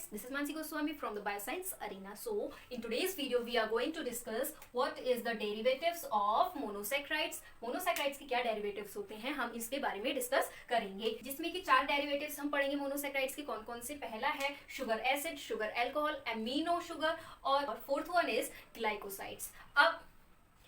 friends, this is Mansi Goswami from the Bioscience Arena. So in today's video we are going to discuss what is the derivatives of monosaccharides. Monosaccharides के क्या derivatives होते हैं हम इसके बारे में discuss करेंगे, जिसमें कि 4 डेरिवेटिव्स हम पढ़ेंगे मोनोसैक्राइड्स के कौन कौन से। पहला है sugar acid, sugar alcohol, amino sugar और फोर्थ वन इज ग्लाइकोसाइड्स। अब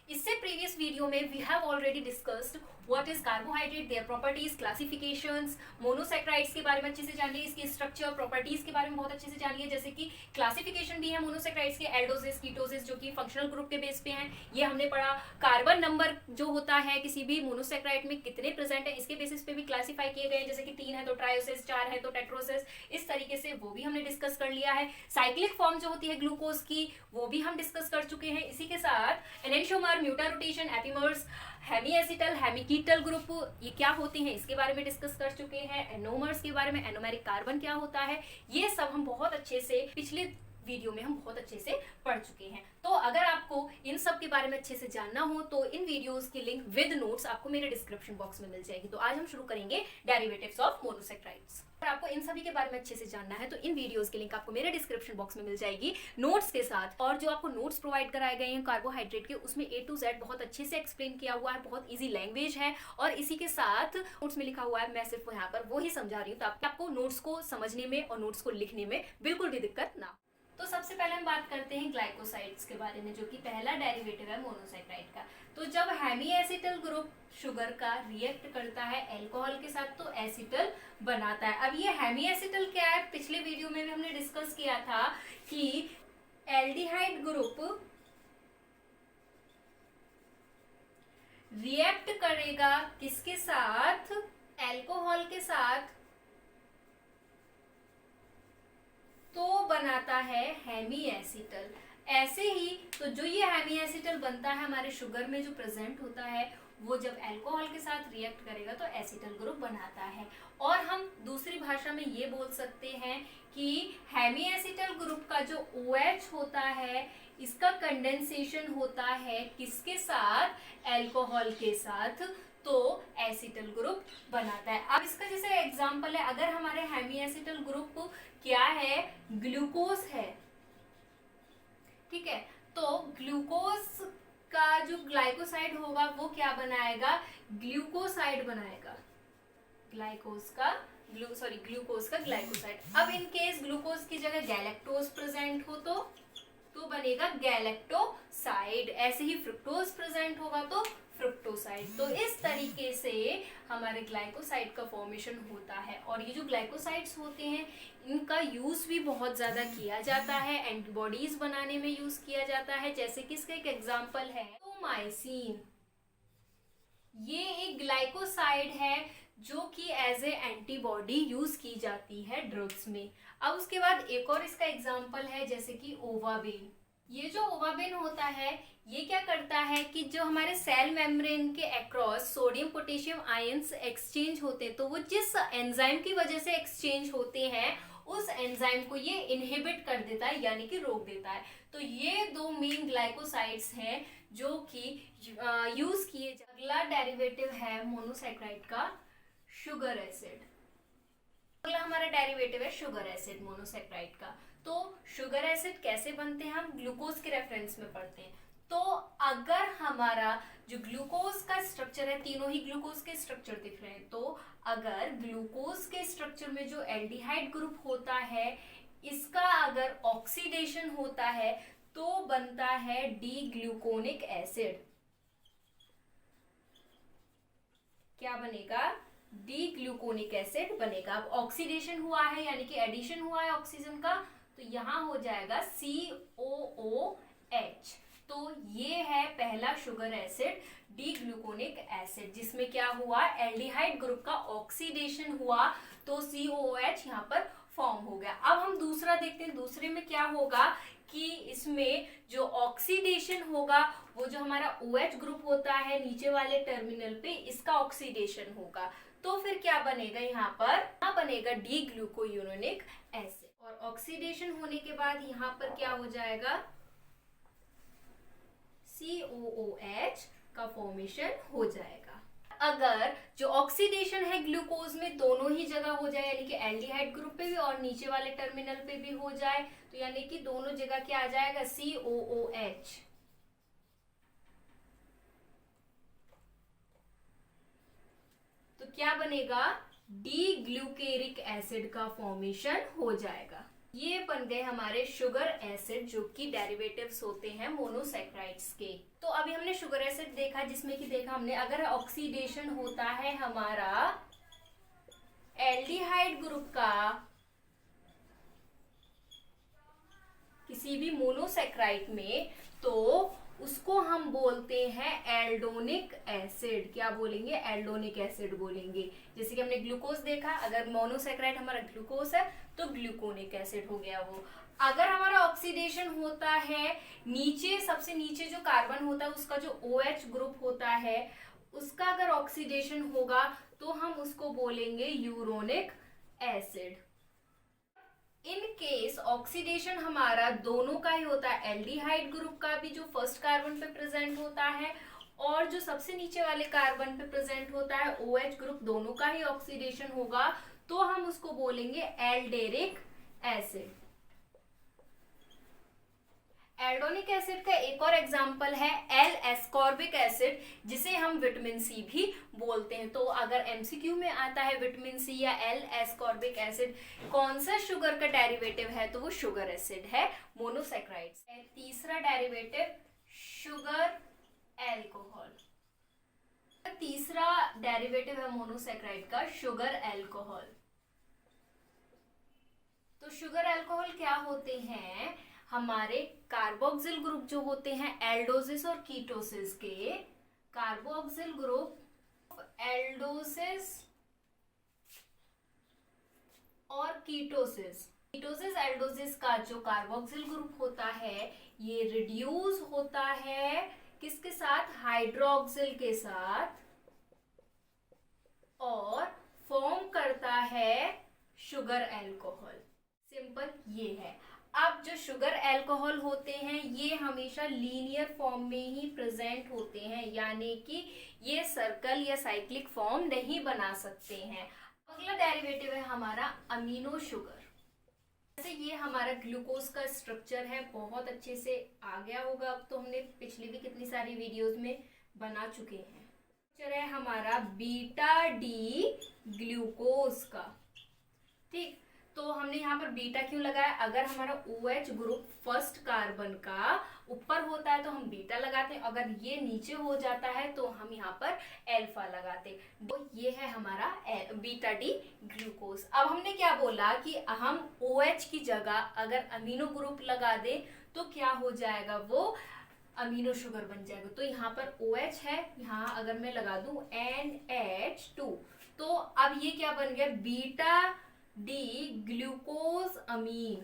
इससे प्रीवियस वीडियो में we have already discussed what is carbohydrate, their properties, classifications. Monosaccharides के बारे में अच्छे से जान लिए, इसकी स्ट्रक्चर, प्रॉपर्टीज के बारे में बहुत अच्छे से जान लिए, जैसे कि क्लासिफिकेशन भी है मोनोसैक्राइड्स के, एल्डोसिस, कीटोसिस, जो कि फंक्शनल ग्रुप के बेस पे हैं, ये हमने पढ़ा। कार्बन नंबर जो होता है किसी भी मोनोसैक्राइड में कितने प्रेजेंट है, इसके बेसिस पे भी क्लासीफाई किए गए हैं, जैसे कि 3 है तो ट्रायोसिस, 4 है तो टेट्रोसिस, इस तरीके से वो भी हमने डिस्कस कर लिया है। साइक्लिक फॉर्म जो होती है ग्लूकोज की वो भी हम डिस्कस कर चुके हैं। इसी के साथ एनेंटियोमर, म्यूटारोटेशन, एपिमर्स, हेमीएसिटल, हेमिकीटल ग्रुप ये क्या होते हैं इसके बारे में डिस्कस कर चुके हैं। एनोमर्स के बारे में, एनोमेरिक कार्बन क्या होता है, ये सब हम बहुत अच्छे से पिछले वीडियो में हम बहुत अच्छे से पढ़ चुके हैं। तो अगर आपको इन सब के बारे में अच्छे से जानना हो तो इन वीडियोस की लिंक विद नोट्स आपको मेरे डिस्क्रिप्शन बॉक्स में मिल जाएगी। तो आज हम शुरू करेंगे डेरिवेटिव्स ऑफ मोनोसैक्राइड्स। अगर आपको इन सभी के बारे में अच्छे से जानना है तो इन वीडियोस की लिंक आपको मेरे डिस्क्रिप्शन बॉक्स में मिल जाएगी नोट्स के साथ। और जो आपको नोट्स प्रोवाइड कराए गए हैं कार्बोहाइड्रेट के, उसमें A to Z बहुत अच्छे से एक्सप्लेन किया हुआ है, बहुत ईजी लैंग्वेज है। और इसी के साथ नोट्स में लिखा हुआ है, मैं सिर्फ यहाँ पर वो ही समझा रही हूँ ताकि आपको नोट्स को समझने में और नोट्स को लिखने में बिल्कुल भी दिक्कत ना। तो सबसे पहले हम बात करते हैं ग्लाइकोसाइड्स के बारे में, जो कि पहला डेरिवेटिव है मोनोसैक्राइड का। तो जब हेमीएसिटल ग्रुप शुगर का रिएक्ट करता है अल्कोहल के साथ तो एसिटल बनाता है। अब ये हेमीएसिटल क्या है, पिछले वीडियो में भी हमने डिस्कस किया था कि एल्डिहाइड ग्रुप रिएक्ट करेगा किसके साथ, अल्कोहल के साथ, तो बनाता है हेमीएसिटल। ऐसे ही तो जो ये हेमीएसिटल बनता है हमारे शुगर में जो प्रेजेंट होता है, वो जब अल्कोहल के साथ रिएक्ट करेगा तो एसिटल ग्रुप बनाता है। और हम दूसरी भाषा में ये बोल सकते हैं कि हेमीएसिटल ग्रुप का जो OH होता है, इसका कंडेंसेशन होता है किसके साथ, अल्कोहल के साथ, तो एसिटल ग्रुप बनाता है। अब इसका जैसे एग्जांपल है, अगर हमारे हेमीएसिटल ग्रुप क्या है, ग्लूकोज है, ठीक है, तो ग्लूकोज का जो ग्लाइकोसाइड होगा वो क्या बनाएगा, ग्लूकोसाइड बनाएगा, ग्लूकोज का ग्लाइकोसाइड। अब इन केस ग्लूकोज की जगह गैलेक्टोज प्रेजेंट हो तो बनेगा गैलेक्टोसाइड। ऐसे ही फ्रुक्टोज प्रेजेंट होगा तो फ्रुक्टोसाइड। तो इस तरीके से हमारे ग्लाइकोसाइड का फॉर्मेशन होता है। और ये जो ग्लाइकोसाइड्स होते हैं इनका यूज भी बहुत ज्यादा किया जाता है, एंटीबॉडीज बनाने में यूज किया जाता है। जैसे कि इसका एक एग्जांपल है एजिथ्रोमाइसिन, ये एक ग्लाइकोसाइड है जो कि एज ए एंटीबॉडी यूज की जाती है ड्रग्स में। अब उसके बाद एक और इसका एग्जांपल है जैसे कि ओवाबेन। ये जो ओवाबेन होता है ये क्या करता है कि जो हमारे सेल मेम्ब्रेन के across sodium potassium ions exchange होते हैं, तो वो जिस एंजाइम की वजह से एक्सचेंज होते हैं उस एंजाइम को ये इनहिबिट कर देता है, यानी कि रोक देता है। तो ये 2 मेन ग्लाइकोसाइड्स हैं जो कि यूज किए। अगला डेरिवेटिव है मोनोसैक्राइड का शुगर एसिड। अगला हमारा डेरिवेटिव है शुगर एसिड मोनोसैक्राइड का। तो शुगर एसिड कैसे बनते हैं, हम ग्लूकोज के रेफरेंस में पढ़ते हैं। तो अगर हमारा जो ग्लूकोज का स्ट्रक्चर है, तीनों ही ग्लूकोज के स्ट्रक्चर दिख रहे हैं, तो अगर ग्लूकोज के स्ट्रक्चर में जो एल्डिहाइड ग्रुप होता है इसका अगर ऑक्सीडेशन होता है तो बनता है डी ग्लूकोनिक एसिड। क्या बनेगा, डी ग्लूकोनिक एसिड बनेगा। अब ऑक्सीडेशन हुआ है यानी कि एडिशन हुआ है ऑक्सीजन का, तो यहां हो जाएगा COOH। तो ये है पहला sugar acid D gluconic acid, जिसमें क्या हुआ, एल्डिहाइड ग्रुप का ऑक्सीडेशन हुआ तो COOH यहाँ पर फॉर्म हो गया। अब हम दूसरा देखते हैं, दूसरे में क्या होगा कि इसमें जो ऑक्सीडेशन होगा वो जो हमारा OH ग्रुप होता है नीचे वाले टर्मिनल पे, इसका ऑक्सीडेशन होगा। तो फिर क्या बनेगा, यहाँ बनेगा डी ग्लूकोयूरोनिक एसिड। और ऑक्सीडेशन होने के बाद यहाँ पर क्या हो जाएगा, COOH का फॉर्मेशन हो जाएगा। अगर जो ऑक्सीडेशन है ग्लूकोज में दोनों ही जगह हो जाए, यानी कि एल्डिहाइड ग्रुप पे भी और नीचे वाले टर्मिनल पे भी हो जाए, तो यानी कि दोनों जगह क्या आ जाएगा, COOH। तो क्या बनेगा, डी ग्लूकेरिक एसिड का फॉर्मेशन हो जाएगा। ये बन गए हमारे शुगर एसिड, जो कि डेरिवेटिव्स होते हैं मोनोसैकेराइड्स के। तो अभी हमने शुगर एसिड देखा, जिसमें कि देखा हमने अगर ऑक्सीडेशन होता है हमारा एल्डिहाइड ग्रुप का किसी भी मोनोसैकेराइड में, तो उसको हम बोलते हैं एल्डोनिक एसिड। क्या बोलेंगे, एल्डोनिक एसिड बोलेंगे। जैसे कि हमने ग्लूकोज देखा, अगर मोनोसैकेराइड हमारा ग्लूकोज है तो ग्लूकोनिक एसिड हो गया वो। अगर हमारा ऑक्सीडेशन होता है नीचे, सबसे नीचे जो कार्बन होता है उसका जो OH ग्रुप होता है, उसका अगर ऑक्सीडेशन होगा तो हम उसको बोलेंगे uronic acid. In case oxidation हमारा दोनों का ही होता है, एल्डिहाइड ग्रुप का भी जो फर्स्ट कार्बन पे प्रेजेंट होता है और जो सबसे नीचे वाले कार्बन पे प्रेजेंट होता है OH ग्रुप, दोनों का ही ऑक्सीडेशन होगा, तो हम उसको बोलेंगे एल्डेरिक एसिड। एल्डोनिक एसिड का एक और एग्जांपल है एल एस्कॉर्बिक एसिड, जिसे हम विटामिन सी भी बोलते हैं। तो अगर एमसीक्यू में आता है विटामिन सी या एल एस्कॉर्बिक एसिड कौन सा शुगर का डेरिवेटिव है, तो वो शुगर एसिड है, मोनोसैकेराइड्स है। तीसरा डेरिवेटिव शुगर एल्कोहल। तीसरा डेरिवेटिव है मोनोसैकेराइड का शुगर एल्कोहल। तो शुगर एल्कोहल क्या होते हैं, हमारे कार्बोक्सिल ग्रुप जो होते हैं एल्डोसिस और कीटोसिस के, कार्बोक्सिल ग्रुप एल्डोसिस और कीटोसिस, कीटोसिस एल्डोसिस का जो कार्बोक्सिल ग्रुप होता है ये रिड्यूस होता है किसके साथ, हाइड्रोक्सिल के साथ, और फॉर्म करता है शुगर एल्कोहल। सिंपल ये है। अब जो शुगर एल्कोहल होते हैं ये हमेशा लीनियर फॉर्म में ही प्रेजेंट होते हैं, यानी कि ये सर्कल या साइक्लिक फॉर्म नहीं बना सकते हैं। अगला डेरिवेटिव है हमारा अमीनो शुगर। जैसे ये हमारा ग्लूकोज का स्ट्रक्चर है, बहुत अच्छे से आ गया होगा, अब तो हमने पिछली भी कितनी सारी वीडियोस में बना चुके हैं। स्ट्रक्चर है हमारा बीटा डी ग्लूकोज का, ठीक। तो हमने यहाँ पर बीटा क्यों लगाया, अगर हमारा OH ग्रुप फर्स्ट कार्बन का ऊपर होता है तो हम बीटा लगाते हैं, अगर ये नीचे हो जाता है तो हम यहाँ पर अल्फा लगाते। तो ये है हमारा बीटा डी ग्लूकोज। अब हमने क्या बोला कि हम OH की जगह अगर अमीनो ग्रुप लगा दें तो क्या हो जाएगा, वो अमीनो शुगर बन जाएगा। तो यहाँ पर OH है, यहाँ अगर मैं लगा दूं NH2, तो अब ये क्या बन गया, बीटा डी ग्लूकोज अमीन।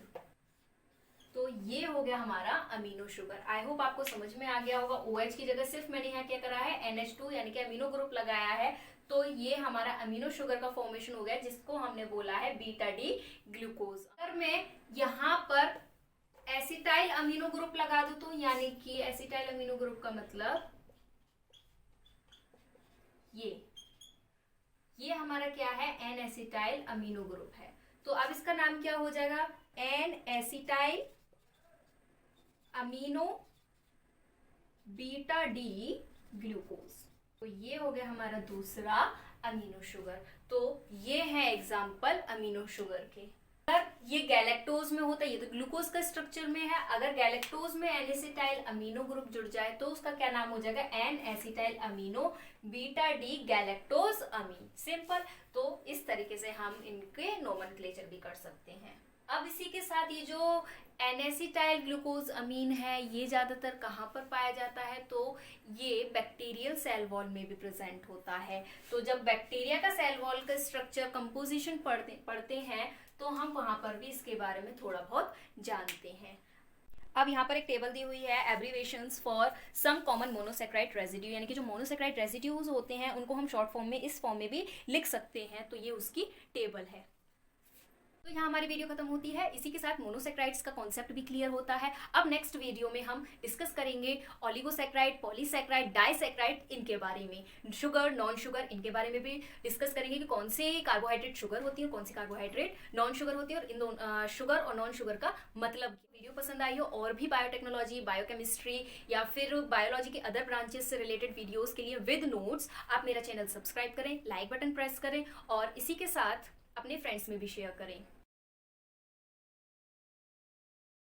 तो ये हो गया हमारा अमीनो शुगर। आई होप आपको समझ में आ गया होगा। OH की जगह सिर्फ मैंने यहाँ क्या करा है, NH2 यानी कि अमीनो ग्रुप लगाया है, तो ये हमारा अमीनो शुगर का फॉर्मेशन हो गया, जिसको हमने बोला है बीटा डी ग्लूकोज। अगर मैं यहाँ पर एसिटाइल अमीनो ग्रुप लगा दूं तो, यानी कि एसिटाइल अमीनो ग्रुप का मतलब ये हमारा क्या है, एन एसिटाइल अमीनो ग्रुप है। तो अब इसका नाम क्या हो जाएगा, N acetyl amino beta D glucose. तो ये हो गया हमारा दूसरा अमीनो शुगर। तो ये है एग्जाम्पल अमीनो शुगर के। अगर ये गैलेक्टोज में होता है, ये तो ग्लूकोज का स्ट्रक्चर में है, अगर गैलेक्टोज में एन एसिटाइल अमीनो ग्रुप जुड़ जाए तो उसका क्या नाम हो जाएगा, N acetyl amino beta D galactose amine. Simple. तो इस तरीके से हम इनके नोमेनक्लेचर भी कर सकते हैं। अब इसी के साथ ये जो एन एसिटाइल ग्लूकोज अमीन है ये ज्यादातर कहाँ पर पाया जाता है, तो ये बैक्टीरियल सेल वॉल में भी प्रेजेंट होता है। तो जब बैक्टीरिया का सेल वॉल का स्ट्रक्चर कंपोजिशन पढ़ते हैं तो हम वहां पर भी इसके बारे में थोड़ा बहुत जानते हैं। अब यहाँ पर एक टेबल दी हुई है, abbreviations for some common monosaccharide residue, यानी कि जो मोनोसैकेराइड रेजिड्यूज होते हैं उनको हम शॉर्ट फॉर्म में इस फॉर्म में भी लिख सकते हैं। तो ये उसकी टेबल है। तो यहाँ हमारी वीडियो खत्म होती है। इसी के साथ मोनोसेक्राइड्स का कॉन्सेप्ट भी क्लियर होता है। अब नेक्स्ट वीडियो में हम डिस्कस करेंगे ऑलिगोसेक्राइड, पॉलीसेक्राइड, डाइसेक्राइड, इनके बारे में, शुगर, नॉन शुगर, इनके बारे में भी डिस्कस करेंगे कि कौन से कार्बोहाइड्रेट शुगर होती है, कौन सी कार्बोहाइड्रेट नॉन शुगर होती है, और इन दोनों शुगर और नॉन शुगर का मतलब। वीडियो पसंद आई हो और भी बायोटेक्नोलॉजी, बायोकेमिस्ट्री या फिर बायोलॉजी के अदर ब्रांचेस से रिलेटेड वीडियोस के लिए विद नोट्स आप मेरा चैनल सब्सक्राइब करें, लाइक बटन प्रेस करें और इसी के साथ अपने फ्रेंड्स में भी शेयर करें।